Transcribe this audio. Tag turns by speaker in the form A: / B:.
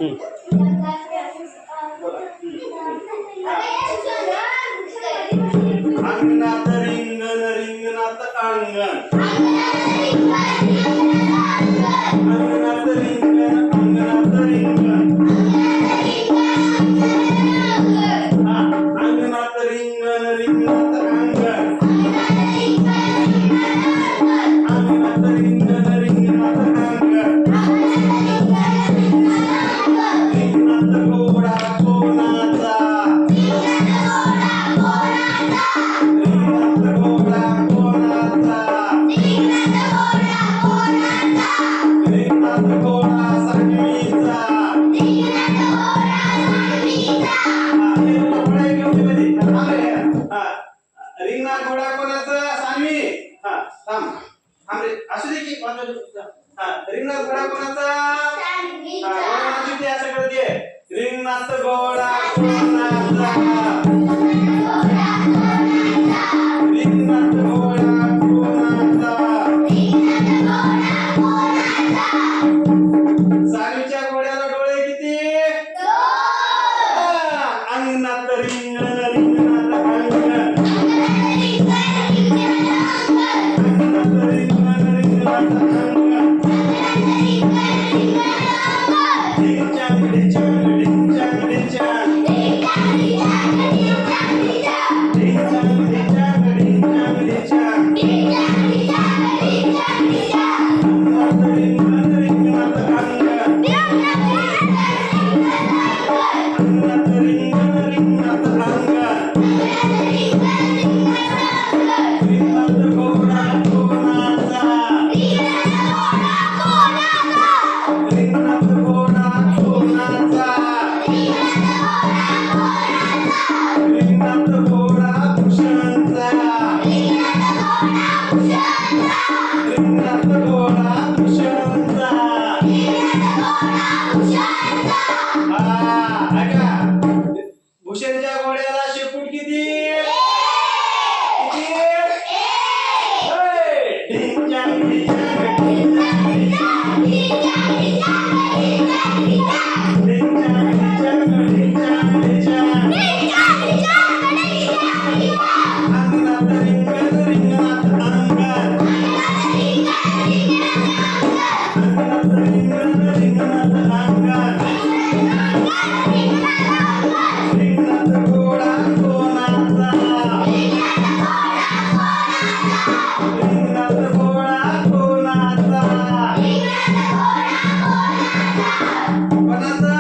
A: अंगणात रिंगण रिंगणात अंगण अंगणात रिंगण अंगणात रिंगण अंगणात रिंगण रिंगणात अंगण अंगणात रिंगण रिंगणात अंगण रिंगणात घोडा कोणाचा रिंगणात घोडा कोणाचा रिंगणात घोडा सांगवीचा रिंगणात घोडा कोणाचा सांगवी थांब थांब रे असू दे की रिंगणात घोडा कोणाचा कोणाची ते असं करते रिंगणात घोडा कोणाचा रिंगणात घोडा कोणाचा सांगवीच्या घोड्याला डोळे किती अंगणात रिंगण रिंगणात अंगण अंगणात रिंगण रिंगणात अंगण डिंचांग डिंचांग डिंचांग डिंचांग डिंचांग डिंचांग डिंचांग डिंचांग अंगणात रिंगण रिंगणात अंगण अंगणात रिंगण रिंगणात अंगण रिंगणात घोडा कोणाचा रिंगणात घोडा कोणाचा रिंगणात घोडा भूषणचा रिंगणात घोडा भूषणचा ऐका भूषणच्या घोड्याला शेपूट किती किती डिंचांग डिंचांग डिंचांग डिंचांग डिंचांग डिंचांग अंगणात रिंगण रिंगणात अंगण अंगणात रिंगण रिंगणात अंगण रिंगणात घोडा कोणाचा रिंगणात घोडा कोणाचा कोणाचा